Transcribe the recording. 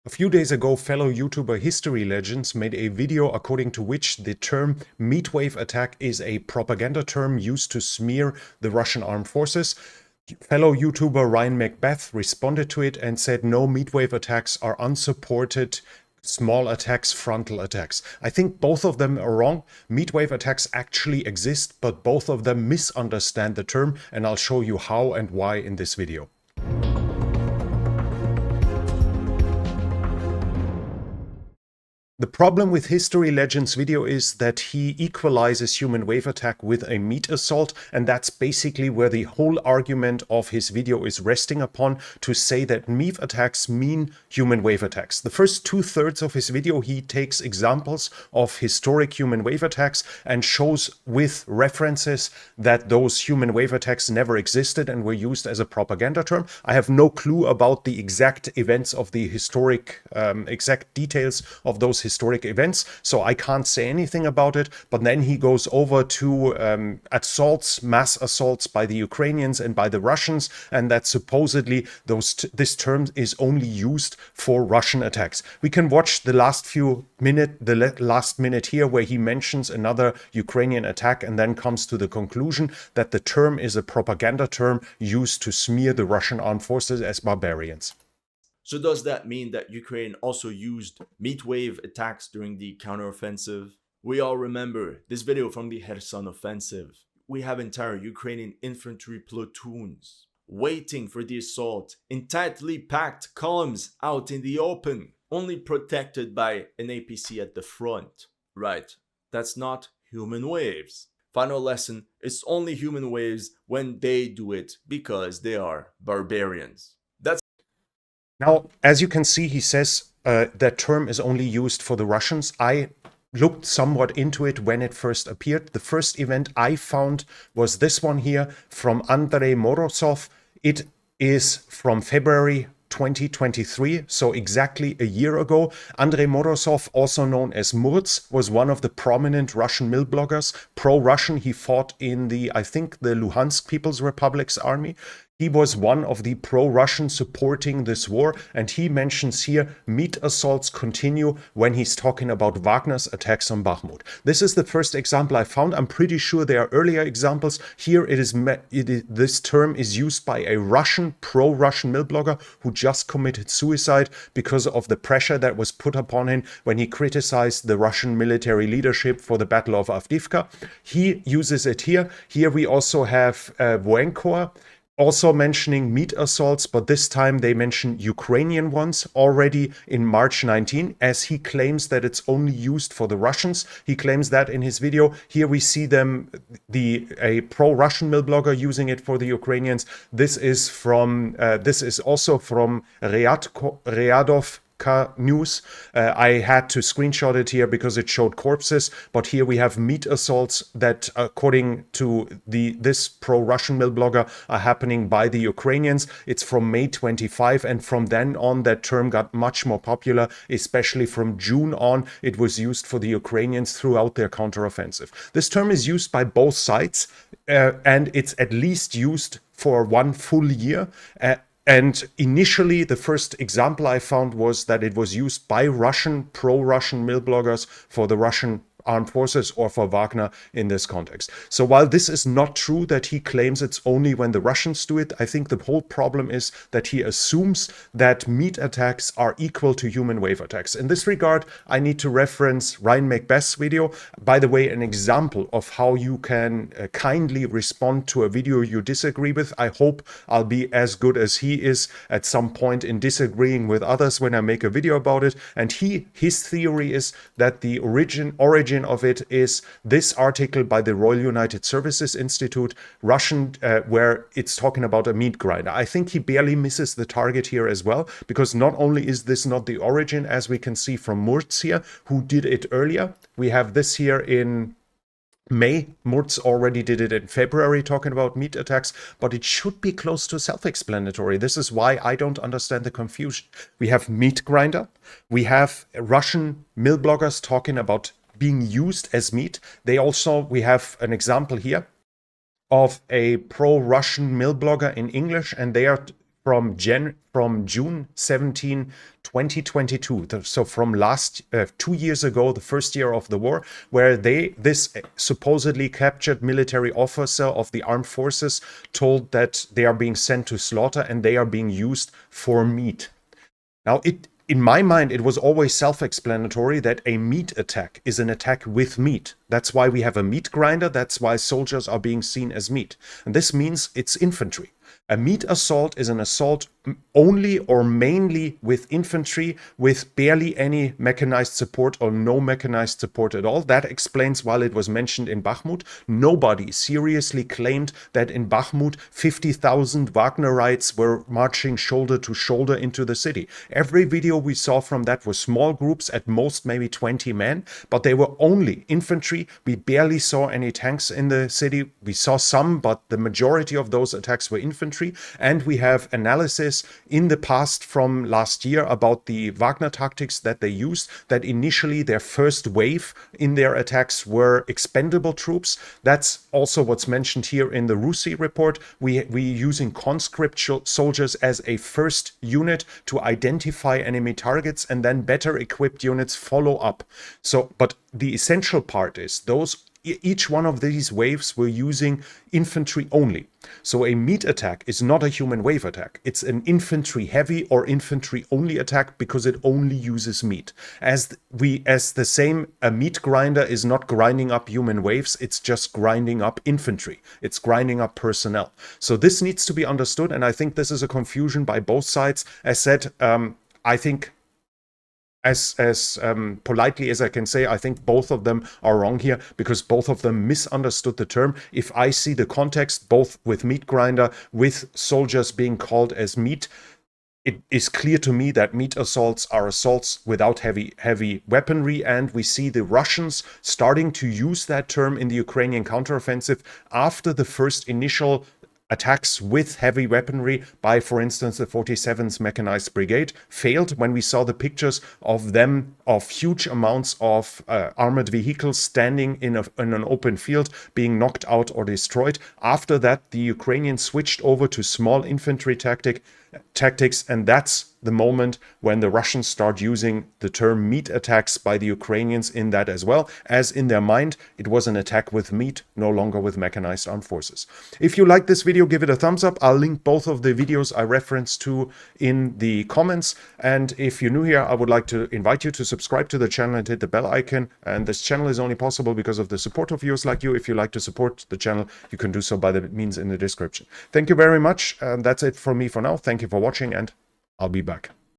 A few days ago, fellow YouTuber History Legends made a video according to which the term meatwave attack is a propaganda term used to smear the Russian armed forces. Fellow YouTuber Ryan Macbeth responded to it and said no, meatwave attacks are unsupported small attacks, frontal attacks. I think both of them are wrong. Meatwave attacks actually exist, but both of them misunderstand the term, and I'll show you how and why in this video. The problem with History Legends video is that he equalizes human wave attack with a meat assault, and that's basically where the whole argument of his video is resting upon, to say that meat attacks mean human wave attacks. The first 2/3 of his video, he takes examples of historic human wave attacks and shows with references that those human wave attacks never existed and were used as a propaganda term. I have no clue about the exact events of the historic, exact details of those historic events, so I can't say anything about it. But then he goes over to assaults, mass assaults by the Ukrainians and by the Russians, and that supposedly this term is only used for Russian attacks. We can watch the last minute here, where he mentions another Ukrainian attack and then comes to the conclusion that the term is a propaganda term used to smear the Russian armed forces as barbarians. So does that mean that Ukraine also used meatwave attacks during the counteroffensive? We all remember this video from the Kherson offensive. We have entire Ukrainian infantry platoons waiting for the assault in tightly packed columns out in the open, only protected by an APC at the front. Right, that's not human waves. Final lesson, it's only human waves when they do it because they are barbarians. Now, as you can see, he says that term is only used for the Russians. I looked somewhat into it when it first appeared. The first event I found was this one here from Andrei Morozov. It is from February 2023, so exactly a year ago. Andrei Morozov, also known as Murz, was one of the prominent Russian mill bloggers, pro-Russian. He fought in I think the Luhansk People's Republic's army. He was one of the pro-Russian supporting this war, and he mentions here meat assaults continue when he's talking about Wagner's attacks on Bakhmut. This is the first example I found. I'm pretty sure there are earlier examples. Here this term is used by a Russian, pro-Russian mill blogger who just committed suicide because of the pressure that was put upon him when he criticized the Russian military leadership for the Battle of Avdiivka. He uses it here. Here we also have Voenkor, also mentioning meat assaults, but this time they mention Ukrainian ones already in March 19, as he claims that it's only used for the Russians. He claims that in his video. Here we see a pro-Russian mill blogger using it for the Ukrainians. This is also from Ryadov News. I had to screenshot it here because it showed corpses, but here we have meat assaults that, according to this pro-Russian mill blogger, are happening by the Ukrainians. It's from May 25, and from then on that term got much more popular, especially from June on. It was used for the Ukrainians throughout their counteroffensive. This term is used by both sides, and it's at least used for one full year. And initially, the first example I found was that it was used by pro-Russian mill bloggers for the Russian armed forces or for Wagner in this context. So while this is not true that he claims it's only when the Russians do it, I think the whole problem is that he assumes that meat attacks are equal to human wave attacks. In this regard, I need to reference Ryan Macbeth's video. By the way, an example of how you can kindly respond to a video you disagree with. I hope I'll be as good as he is at some point in disagreeing with others when I make a video about it. And his theory is that the origin of it is this article by the Royal United Services Institute, Russian, where it's talking about a meat grinder. I think he barely misses the target here as well, because not only is this not the origin, as we can see from Murz here, who did it earlier. We have this here in May. Murz already did it in February, talking about meat attacks, but it should be close to self-explanatory. This is why I don't understand the confusion. We have meat grinder. We have Russian mill bloggers talking about being used as meat. We have an example here of a pro-Russian mill blogger in English, and they are from June 17, 2022. So from 2 years ago, the first year of the war, where this supposedly captured military officer of the armed forces told that they are being sent to slaughter and they are being used for meat. Now, in my mind, it was always self-explanatory that a meat attack is an attack with meat. That's why we have a meat grinder. That's why soldiers are being seen as meat. And this means it's infantry. A meat assault is an assault only or mainly with infantry, with barely any mechanized support or no mechanized support at all. That explains why it was mentioned in Bakhmut. Nobody seriously claimed that in Bakhmut 50,000 Wagnerites were marching shoulder to shoulder into the city. Every video we saw from that was small groups, at most maybe 20 men, but they were only infantry. We barely saw any tanks in the city. We saw some, but the majority of those attacks were infantry. And we have analysis in the past from last year about the Wagner tactics that they used, that initially their first wave in their attacks were expendable troops. That's also what's mentioned here in the Rusi report. We using conscript soldiers as a first unit to identify enemy targets, and then better equipped units follow up. So, but the essential part is each one of these waves were using infantry only. So a meat attack is not a human wave attack. It's an infantry heavy or infantry only attack because it only uses meat. As the same, a meat grinder is not grinding up human waves, it's just grinding up infantry. It's grinding up personnel. So this needs to be understood, and I think this is a confusion by both sides. As said, I think as politely as I can say, I think both of them are wrong here, because both of them misunderstood the term. If I see the context, both with meat grinder, with soldiers being called as meat, it is clear to me that meat assaults are assaults without heavy weaponry, and we see the Russians starting to use that term in the Ukrainian counteroffensive after the first initial attacks with heavy weaponry by, for instance, the 47th Mechanized Brigade failed. When we saw the pictures of them, of huge amounts of armored vehicles standing in an open field being knocked out or destroyed. After that, the Ukrainians switched over to small infantry tactics, and that's the moment when the Russians start using the term meat attacks by the Ukrainians in that as well, as in their mind it was an attack with meat, no longer with mechanized armed forces. If you like this video, give it a thumbs up. I'll link both of the videos I referenced to in the comments, and if you're new here, I would like to invite you to subscribe to the channel and hit the bell icon. And this channel is only possible because of the support of viewers like you. If you like to support the channel, you can do so by the means in the description. Thank you very much. That's it from me for now. Thank you for watching, and I'll be back.